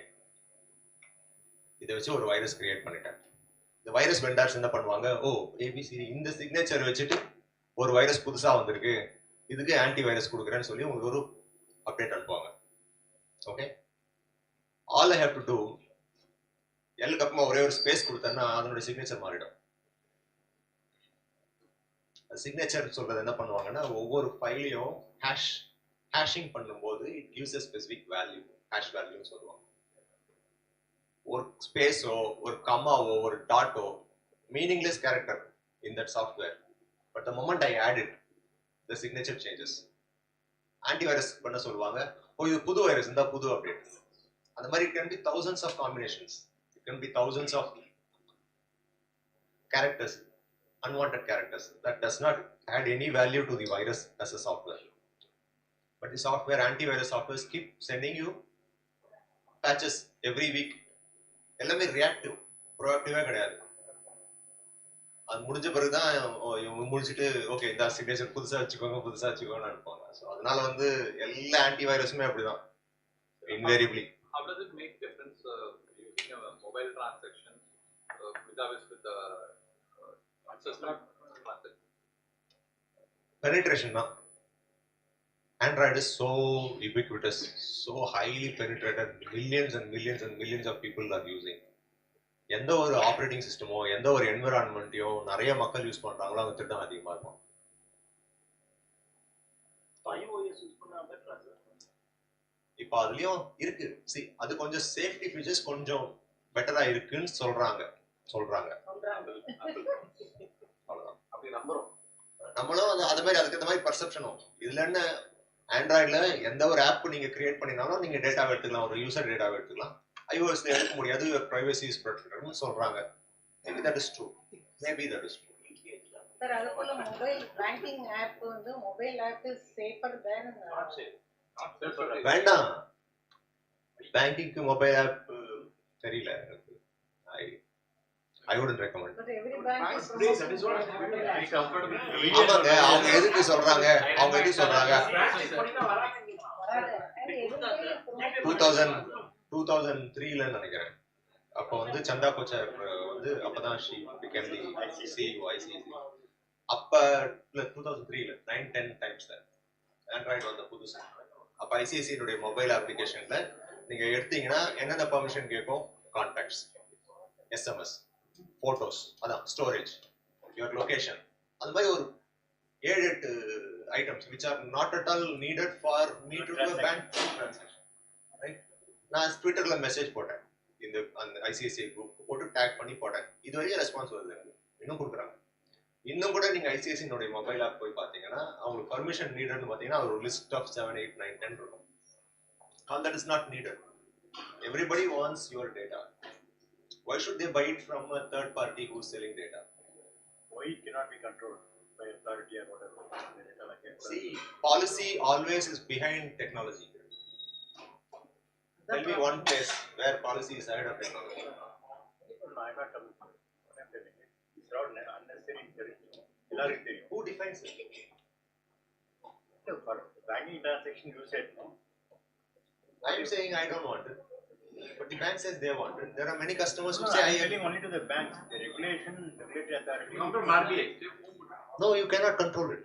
இதை வச்சு ஒரு வைரஸ் கிரியேட் பண்ணிட்டேன். இந்த வைரஸ் வெண்டார்ஸ் என்ன பண்ணுவாங்க, ஓ ABCD இந்த சிக்னேச்சர் வச்சுட்டு ஒரு வைரஸ் புதுசா வந்திருக்கு, இதுக்கு ஆன்டி வைரஸ் கொடுக்குறேன்னு சொல்லி உங்களுக்கு ஒரு அப்டேட் அனுப்புவாங்க. Okay, all I have to do, எல்லுக்கு அப்புறமா ஒரே ஒரு ஸ்பேஸ் கொடுத்தேன்னா அதனுடைய சிக்னேச்சர் மாறிடும். சிக்னேச்சர் சொல்றது என்ன பண்ணுவாங்கன்னா, ஒவ்வொரு ஃபைலையும் ஹேஷிங் பண்ணும்போது it gives a specific value, hash வேல்யூன்னு சொல்லுவாங்க. ஒரு ஸ்பேஸோ ஒரு கமாவோ ஒரு டாட்டோ meaningless character in that software, but the moment I add it the signature changes. Antivirus பண்ண சொல்லுவாங்க, ஓ இது புது வைரஸ், இந்த புது அப்டேட். அந்த மாதிரி it can be thousands of combinations, it can be thousands of characters, unwanted characters that does not add any value to the virus as a software. But the software, antivirus softwares keep sending you patches every week. எல்லாமே reactive, ப்ரோஆக்டிவா கிடையாது. அது முடிஞ்ச பிறகுதான் இவங்க முடிச்சுட்டு okay இந்த signature புதுசா வச்சுக்கோங்கன்னு அனுப்புவாங்க. ஸோ அதனால வந்து எல்லா ஆன்டிவைரஸுமே அப்படிதான் invariably. How does it make difference using a mobile transaction with the system transaction? Penetration தான். Android is so ubiquitous, so highly penetrated, millions and millions and millions of people are using. எந்த ஒரு operating சிஸ்டமோ எந்த ஒரு என்விரான்மெண்ட்டையோ நிறைய மக்கள் use பண்றாங்களோ அவங்க திருடம் அதிகமா இருக்கும். இப்போ அதுலயும் இருக்கு, அது கொஞ்சம் சேஃப்டி ஃபீச்சர்ஸ் கொஞ்சம் பெட்டரா இருக்குன்னு சொல்றாங்க. அவ்வளவுதான். அப்படி நம்புறோம். நம்மளும் அது மாதிரி அதுக்கு மாதிரி பர்செப்ஷனும். இதுல என்ன, ஆண்ட்ராய்டில் எந்த ஒரு ஆப் நீங்க கிரியேட் பண்ணினாலும் நீங்க டேட்டாவை எடுத்துக்கலாம், ஒரு யூசர் டேட்டாவை எடுத்துக்கலாம். iOSல எடுக்க முடியாது, யுவர் பிரைவசி இஸ் ப்ரொடெக்டட்னு சொல்றாங்க. Maybe that is true, maybe that is true. Sir அது போல மொபைல் பேங்கிங் ஆப் வந்து மொபைல் ஆப் இஸ் சேஃபர் தென் வேண்டாம். பேங்கிங்க்கு மொபைல் ஆப் தெரியல எனக்கு. I wouldn't recommend. But every bank is that is what very comfortable. ஆமாங்க, அவங்க எதுக்கு சொல்றாங்க 2003ல நினைக்கிறேன். அப்போ வந்து சந்தா கோச்சர் வந்து அப்பதான் she became the CEO ICICI. அப்ப 2003ல 9-10 times தான் ஆண்ட்ராய்டு வந்த புதுசு. அப்ப ஐசிஐசிஐனுடைய மொபைல் அப்ளிகேஷன்ல நீங்க எடுத்தீங்கன்னா என்னென்ன பெர்மிஷன் கேட்கும், கான்டாக்ட்ஸ், SMS, photos, அதான் storage, your location. அந்த மாதிரி ஒரு 7-8 items which are not at all needed for me to do a bank transaction. Right? நான் ட்விட்டர்ல மெசேஜ் போட்டேன், இந்த அந்த ஐசிஐசிஐ குரூப் போட்டு டேக் பண்ணி போட்டேன். இது வரைக்கும் ரெஸ்பான்ஸ் வருது, இன்னும் கொடுக்குறாங்க. இன்னும் கூட நீங்க ஐசிஐசிஐனுடைய மொபைல் ஆப் போய் பார்த்தீங்கன்னா அவங்களுக்கு பர்மிஷன் நீடட்னு பார்த்தீங்கன்னா ஒரு லிஸ்ட் ஆஃப் 7, 8, 9, 10 இருக்கும். All that is not needed. Everybody wants your data. Why should they buy it from a third party who's selling data? Why it cannot be controlled by authority or whatever? The data like that. See, policy always is behind technology. Tell me one place where policy is ahead of technology. No, I'm not coming to it. What I'm telling you, it's not unnecessary. Who defines it? For banking transaction, you said no. I'm saying I don't want it, but the bank says they want it. There are many customers who No, say I'm I am. telling only to the banks. The regulation, regulatory authority. Come from RBI. No, you cannot control it.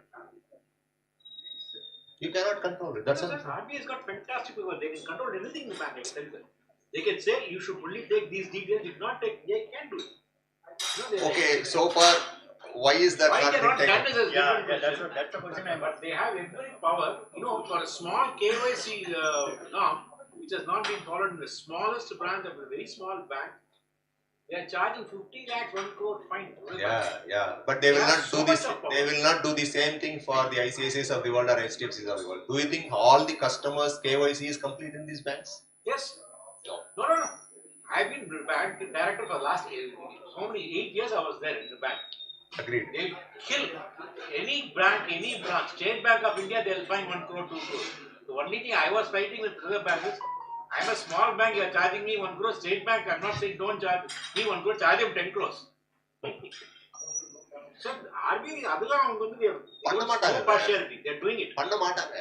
You cannot control it. That's all. RBI has got fantastic people. They can control anything in the bank. I tell them. They can say you should only take these details. If not take, they can do it. Okay, so far, why is that Why not they are not? been That taken? is a different that's question. the question I'm But they have every power. You know, for a small KYC norm, which has not been followed in the smallest branch of a very small bank, they are charging 50 lakhs, 1 crore fine. Yeah. But they will They not have do so this. much of power. They will not do the same thing for the ICICIs of the world or HDFCs of the world. Do you think all the customers' KYC is complete in these banks? Yes. No. No. I've been bank director for the last how many 8 years I was there in the bank. Agreed. They kill any branch, State Bank of India, they'll find 1 crore, 2 crore. The only thing I was fighting with other banks is, I'm a small bank, you're charging me 1 crore. State Bank, I'm not saying don't charge me 1 crore, charge them 10 crores. So, RBI, no partiality, they're doing it. பண்ண மாட்டாங்க.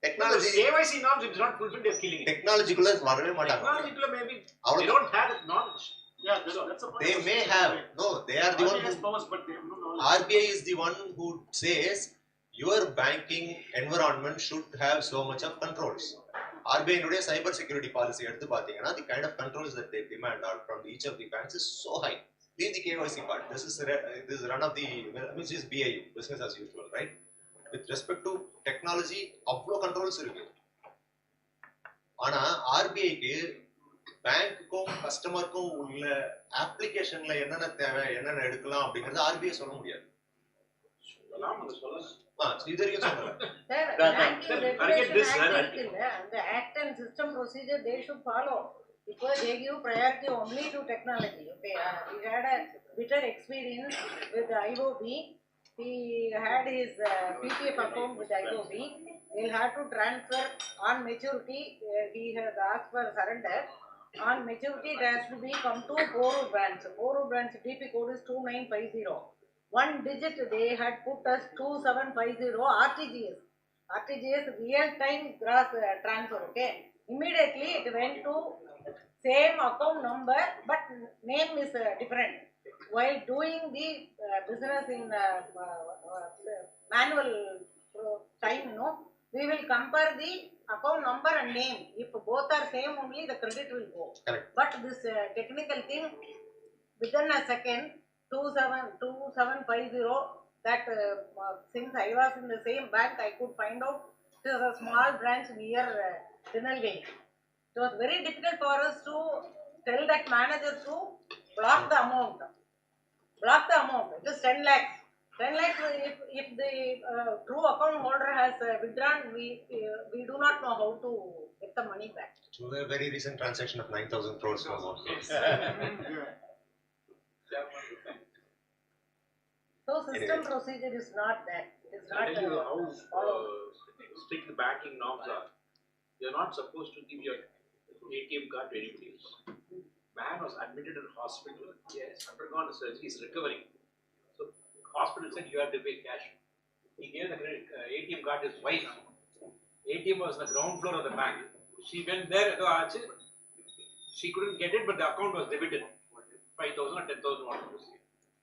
The Technology. KYC norms, if it's not fulfilled, they're killing it. Technology-குள்ள வரவே மாட்டாங்க. Technology, maybe அவ்வளவு they don't have that knowledge. Yeah, that's a point. They may have. No, they are the one RBI has who. powers, but they have no knowledge. RBI is the one who says your banking environment should have so much of controls. RBI nuடைய cyber security policy எடுத்து பாத்தீங்கன்னா the kind of controls that they demand are from each of the banks is so high. Leave the KYC part. This is run of the, which is BAU, business as usual, right? With respect to technology, அவ்வளோ controls இருக்கு. ஆனா RBIக்கு பேங்க்குக்கும் கஸ்டமருக்கும் உள்ள அப்ளிகேஷன்ல என்னென்ன தேவை, என்னென்ன எடுக்கலாம் அப்படிங்கறது RBI சொல்ல முடியாது. இது வரைக்கும் சொல்லல. Banking Regulation Act இருக்குல்ல, அந்த Act and System Procedure they should follow. Because they give priority only to technology. Okay, we had a bitter experience with IOB. He had his PPF account with IOB. He'll have to transfer on maturity. He has asked for surrender. On maturity, it has to be come to Boru branch. Boru branch DP code is 2950. One digit they had put us 2750 RTGS. RTGS real time gross transfer. Okay, immediately it went to same account number, but name is different. While doing the business in manual time, we will compare the account number and name. If both are same, only the credit will go. Correct. But this technical thing, within a second, 2750, that since I was in the same bank, I could find out this is a small branch near Tidal. It was very difficult for us to tell that manager to block the amount. It is 10 lakhs. 10 lakhs, if the true account holder has withdrawn, we do not know how to get the money back. So a very recent transaction of 9,000 crores from one case. So system procedure is not that. It is not I'll tell you how strict the banking norms are. You're not supposed to give your ATM card to anybody else. Man was admitted in hospital. He has undergone a surgery. He's recovering. So hospital said you have to pay cash. He gave the ATM card to his wife. ATM was on the ground floor of the bank. She went there. She couldn't get it, but the account was debited 5,000 or 10,000 $1.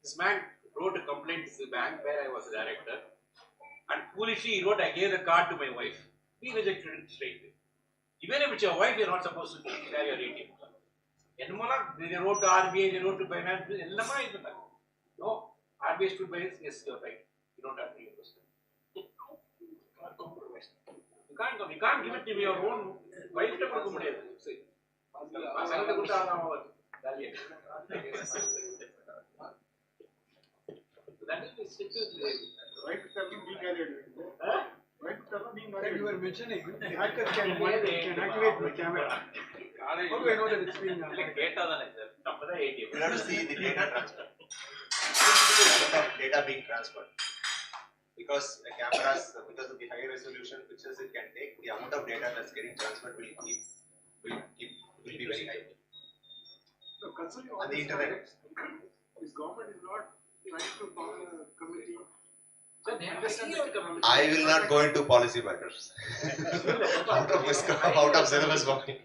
This man wrote a complaint to the bank where I was the director, and foolishly he wrote, I gave the card to my wife. He rejected it straight away. Even if it's your wife, you're not supposed to share your ATM card. என்னமோலாம் they wrote to RBI, they wrote to finance, எல்லாமே இது பண்ணாங்க. No, RBI stood by us, yes, you're right. You don't have to use it. Compromise. You can't give it to your own wife to கொடுக்க முடியாது. சரி. பசங்க கொடுத்தா தான் ஆகும். That is the situation. Right to tell being married. Right to tell being married. You were mentioning hacker can activate the camera. How do I know that it's being data தானே sir நம்ம தான் ATM. You have to see the data transfer. Data being transferred. Because the cameras, because of the high resolution pictures it can take, the amount of data that's getting transferred will be very high. So considering all On the these internet. facts, this government is not trying to form a committee. So they understand the economic. I will not go into policy matters. out of syllabus working.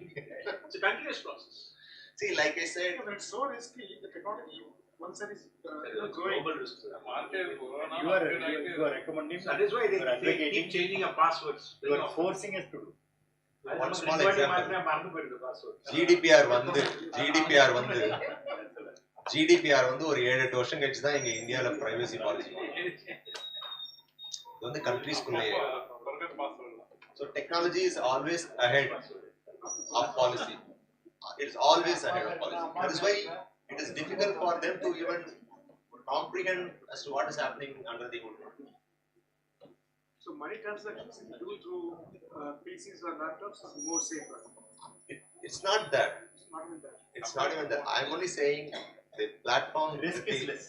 It's a continuous process. See, like I said, It's so risky. The technology, once it is growing, Global risk. You are recommending. That is why you are they advocating. keep changing our passwords. You are forcing us to do. one small example. மறந்து போயிடுது password. GDPR வந்து ஒரு 7-8 வருஷம் கழிச்சு தான் இங்க இந்தியால privacy policy இது வந்து கண்ட்ரீஸ்குள்ளேயே. So technology is always ahead of policy. It is always ahead of policy. That is why it is difficult for them to even comprehend as to what is happening under the hood. so money transactions if you do through PCs or laptops is more safer. It's not that. It's not even that. It's not even that. I'm only saying the platform Risk is less.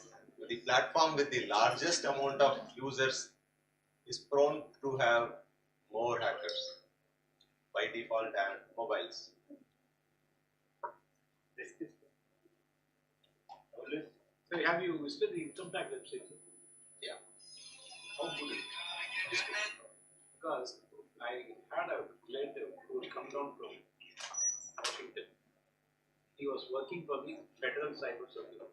the platform with the largest amount of users is prone to have more hackers by default and mobiles. Risk is less. So have you visited the income tax website? Yeah. How good is it? Because I had a relative who had come down from Washington. He was working for the Federal Cyber Circle.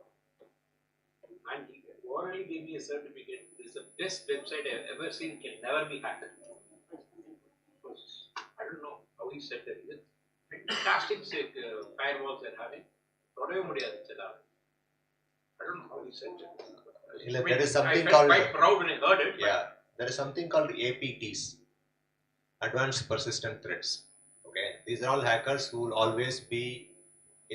And he orally gave me a certificate. This is the best website I have ever seen, can never be hacked. I don't know how he said that. It's fantastic firewalls they're having. தொடவே முடியாது செல்லாது. I don't know how he said it. There is something I felt called quite proud when I heard it. yeah. There is something called APTs, Advanced Persistent Threats. Okay, these are all hackers who will always be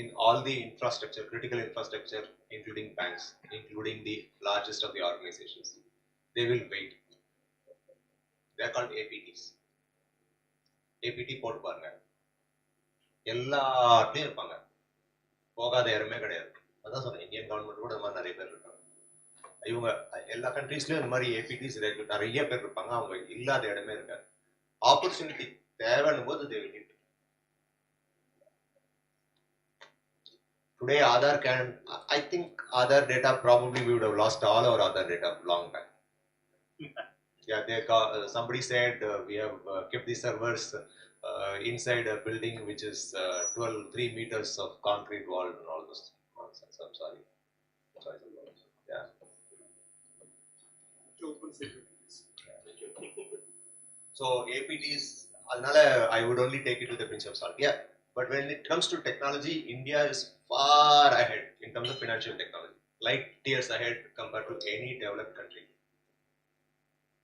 in all the infrastructure, critical infrastructure, including banks, including the largest of the organizations. They will wait. They are called APTs. APT போட்டு பாருங்க, எல்லாத்தையும் இருப்பாங்க, போகாத யாருமே கிடையாது. அதான் சொன்னேன், Indian government கூட இந்த மாதிரி நிறைய பேர் இருக்காங்க. இவங்க எல்லா கண்ட்ரீஸ்லயும் இந்த மாதிரி APTs நிறைய பேர் இருப்பாங்க. அவங்க இல்லாத இடமே இருக்காது. ஆப்பர்ச்சுனிட்டி தேவைன்னும் போது they will hit. Today Aadhaar can, I think Aadhaar data probably we would have lost all our Aadhaar data long back. Yeah, somebody said we have kept the servers inside a building which is 3 meters of concrete wall and all this nonsense. I'm sorry. Yeah. Open securities. So APTs, I would only take it with a pinch of salt. Yeah, but when it comes to technology, India is far ahead in terms of financial technology. Light years ahead compared to any developed country.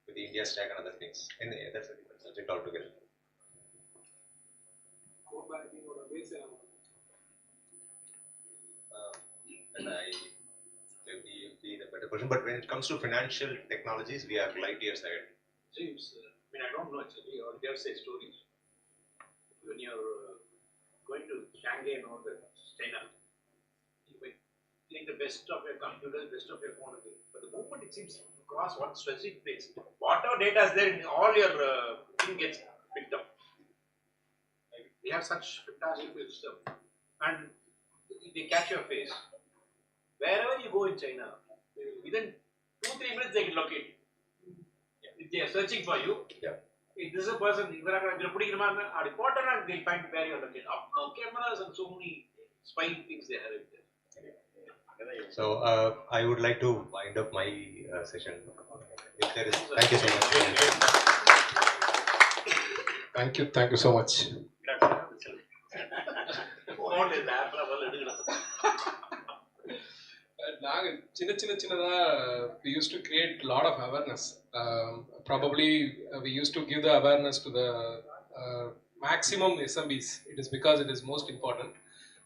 With the India stack and other things. And that's a different subject altogether. And I be the better person. But when it comes to financial technologies, we are light years ahead. James, I don't know actually, or hearsay stories. When you're going to Shanghai and all that, China, you might think the best of your computer, best of your phone. But the moment it seems you cross one specific place, whatever data is there in all your thing gets picked up. Like, we have such fantastic system, and they catch your face. Wherever you go in China, within 2-3 minutes they can locate you. If they are searching for you, if this is a person, they'll find where you are located. Up no cameras and so many spying things they have there. So I would like to wind up my session. If there is, thank you so much. Thank you so much. Phone is there, we used to create a lot of awareness. Probably we used to give the awareness to the maximum SMBs. It is because it is most important.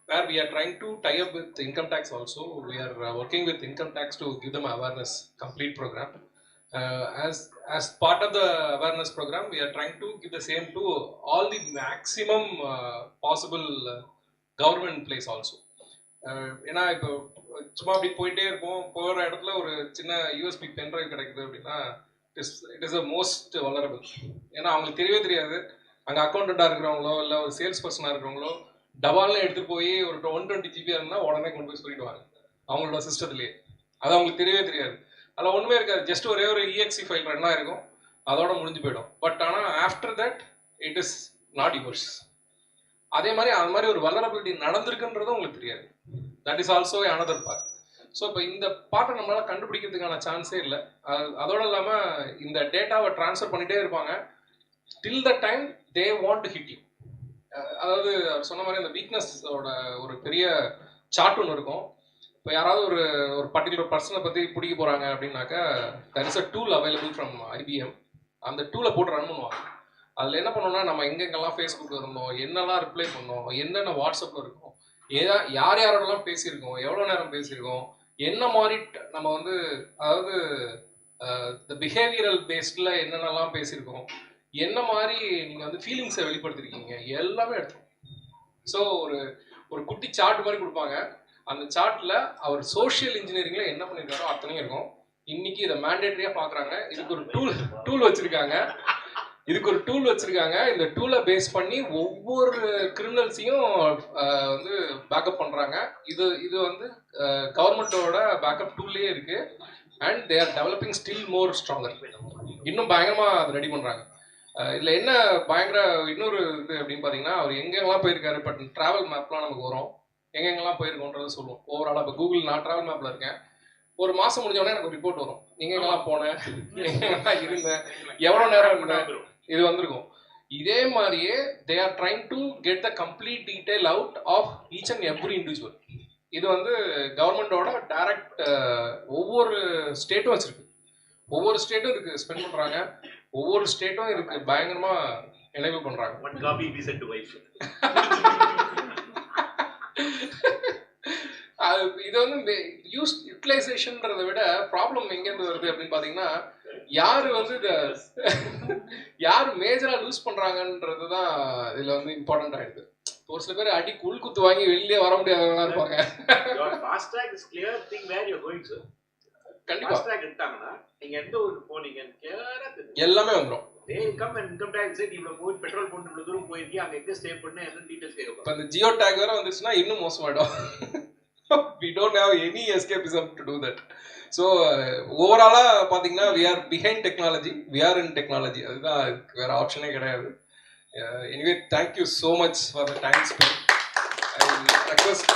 Where we are trying to tie up with income tax also. We are working with income tax to give them awareness complete program. As part of the awareness program, we are trying to give the same to all the maximum possible government place also. ஏன்னா இப்போ சும்மா அப்படி போயிட்டே இருப்போம், போகிற இடத்துல ஒரு சின்ன யூஎஸ்பி பென்ட்ரைவ் கிடைக்குது அப்படின்னா இட் இஸ் அ மோஸ்ட் வலரபிள். ஏன்னா அவங்களுக்கு தெரியவே தெரியாது, அங்கே அக்கௌண்டண்ட்டாக இருக்கிறவங்களோ இல்லை ஒரு சேல்ஸ் பர்சனாக இருக்கிறவங்களோ டபால்னு எடுத்துகிட்டு போய் ஒரு 120 GB இருந்தால் உடனே கொண்டு போய் சொல்லிடுவாங்க அவங்களோட சிஸ்டத்துலேயே. அது அவங்களுக்கு தெரியவே தெரியாது. அதில் ஒன்றுமே இருக்காது, ஜஸ்ட் ஒரே ஒரு EXE ஃபைல் ரன் ஆகிருக்கும், அதோட முடிஞ்சு போயிடும். பட் ஆனால் after that it is not yours. அதே மாதிரி அது மாதிரி ஒரு வல்னரபிலிட்டி நடந்திருக்குன்றதும் உங்களுக்கு தெரியாது. That is also another part. So இப்போ இந்த பாட்டை நம்மளால் கண்டுபிடிக்கிறதுக்கான சான்ஸே இல்லை. அதோட இல்லாமல் இந்த டேட்டாவை ட்ரான்ஸ்ஃபர் பண்ணிகிட்டே இருப்பாங்க till the time they want to hit you. அதாவது அவர் சொன்ன மாதிரி அந்த வீக்னஸோட ஒரு பெரிய சார்ட் ஒன்று இருக்கும். இப்போ யாராவது ஒரு பர்டிகுலர் பர்சனை பற்றி பிடிக்க போகிறாங்க அப்படின்னாக்கா there is a tool available from IBM. அந்த டூலை போட்டு ரன் பண்ணுவாங்க. அதில் என்ன பண்ணோம்னா நம்ம எங்கெங்கெல்லாம் ஃபேஸ்புக்கில் இருந்தோம், என்னெல்லாம் ரிப்ளை பண்ணோம், என்னென்ன வாட்ஸ்அப்பில் இருக்கோம், யார் யாரோடலாம் பேசியிருக்கோம், எவ்வளோ நேரம் பேசியிருக்கோம், என்ன மாதிரி நம்ம வந்து அதாவது இந்த பிஹேவியரல் பேஸ்டில் என்னென்னலாம் பேசியிருக்கோம், என்ன மாதிரி நீங்கள் வந்து ஃபீலிங்ஸை வெளிப்படுத்திருக்கீங்க, எல்லாமே எடுத்துரும். ஸோ ஒரு குட்டி சார்ட் மாதிரி கொடுப்பாங்க. அந்த சார்ட்டில் அவர் சோஷியல் இன்ஜினியரிங்கில் என்ன பண்ணியிருக்காரோ அத்தனையும் இருக்கும். இன்னைக்கு இதை மேண்டேட்டரியாக பார்க்குறாங்க. இதுக்கு ஒரு டூல் வச்சுருக்காங்க. இந்த டூலை பேஸ் பண்ணி ஒவ்வொரு கிரிமினல்ஸையும் வந்து பேக்கப் பண்ணுறாங்க. இது வந்து கவர்மெண்ட்டோட பேக்கப் டூல்லே இருக்குது. And they are developing still more stronger. இன்னும் பயங்கரமாக அதை ரெடி பண்ணுறாங்க. இதில் என்ன பயங்கர இன்னொரு இது அப்படின்னு பார்த்தீங்கன்னா, அவர் எங்கெங்கெல்லாம் போயிருக்காரு. பட் ட்ராவல் மேப்லாம் நமக்கு வரும், எங்கெங்கெல்லாம் போயிருக்கோன்றதை சொல்லுவோம் ஓவராலாக. இப்போ கூகுள் நான் ட்ராவல் மேப்பில் இருக்கேன், ஒரு மாதம் முடிஞ்சோடனே எனக்கு ஒரு ரிப்போர்ட் வரும், எங்கெங்கெல்லாம் போனேன், எங்கெங்கெல்லாம் இருந்தேன், எவ்வளோ நேரம் இருந்தேன், இது வந்திருக்கும். இதே மாதிரியே they are trying to get the complete detail out of each and every individual. இது வந்து கவர்மெண்டோட டைரக்ட் ஒவ்வொரு ஸ்டேட்டும் வச்சிருக்கு. ஒவ்வொரு ஸ்டேட்டும் இதுக்கு ஸ்பெண்ட் பண்ணுறாங்க. ஒவ்வொரு ஸ்டேட்டும் இதுக்கு பயங்கரமாக எனேபிள் பண்ணுறாங்க. இது வந்து யூட்டிலைசேஷன்றதை விட ப்ராப்ளம் எங்கேருந்து வருது அப்படின்னு பார்த்தீங்கன்னா, யார் வந்து யார் மேஜராக லூஸ் பண்ணுறாங்கன்றது தான் இதில் வந்து இம்பார்ட்டன்ட் ஆகிடுது. ஒரு சில பேர் அடி உள்குத்து வாங்கி வெளியே வர முடியாதவங்களா இருப்பாங்க. கண்டிப்பா நீங்க எந்த ஊருக்கு போனீங்க எல்லாமே வந்துடும். பெட்ரோல் போட்டு இவ்வளவு தூரம் போயிருக்கீங்க, அங்க எங்க ஸ்டே பண்ண என்ன டீடைல்ஸ் கேட்கும். இப்போ இந்த ஜியோ டேக் வேற வந்துச்சுன்னா இன்னும் மோசமாயிடும். We don't have any escapism to do that. So overall பாத்தீங்கன்னா we are behind technology, we are in technology. அதுதான் வேற ஆப்ஷனே கிடையாது. Anyway, thank you so much for the time spent. I request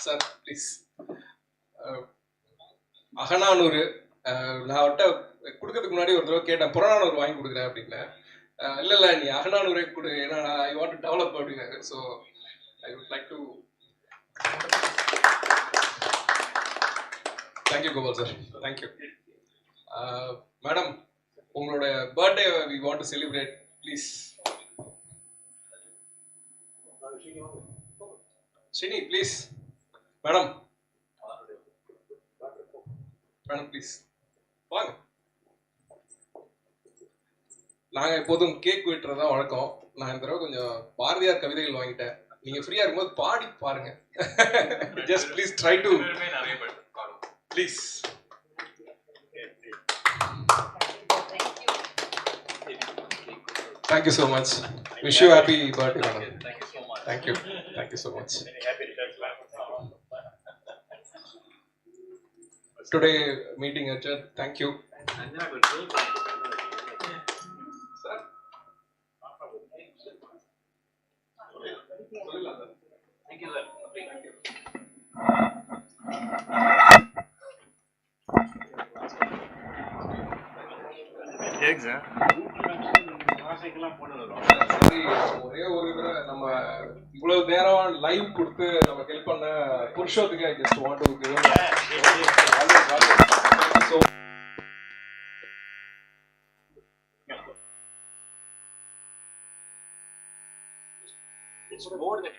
sir please Akananuru நான் அவட்ட கொடுக்கறதுக்கு முன்னாடி ஒரு தடவை கேட்டேன், புறநானூறு வாங்கி கொடுக்குறேன் அப்படின்னு. இல்லை நீ அகநானூரே கொடு, ஏன்னா ஐ வாண்ட் டு டெவலப் அப்படின்னாரு. So I would like to thank you Gopal sir, thank you. Madam, உங்களோட birthday we want to celebrate please. Srini please. Madam please வாங்க. நாங்கள் எப்போதும் கேக் வெட்டுறதா வழக்கம். நான் இந்த தடவை கொஞ்சம் பாரதியார் கவிதைகள் வாங்கிட்டேன். நீங்க ஃப்ரீயா இருக்கும்போது பாடி பாருங்க. Just please try to please. Thank you so much. Wish you happy birthday, madam. Thank you so much. Thank you so much. Happy Today meeting adjourned. Thank you. Sir. Thank you, sir. Thank you. Eggs, huh? ஆசைக்கெல்லாம் போனது சரி, ஒரே ஒரு இதுல நம்ம இவ்வளவு நேரம் live கொடுத்து நமக்கு ஹெல்ப் பண்ண புருஷோத்துக்கு I just want to give so It's more than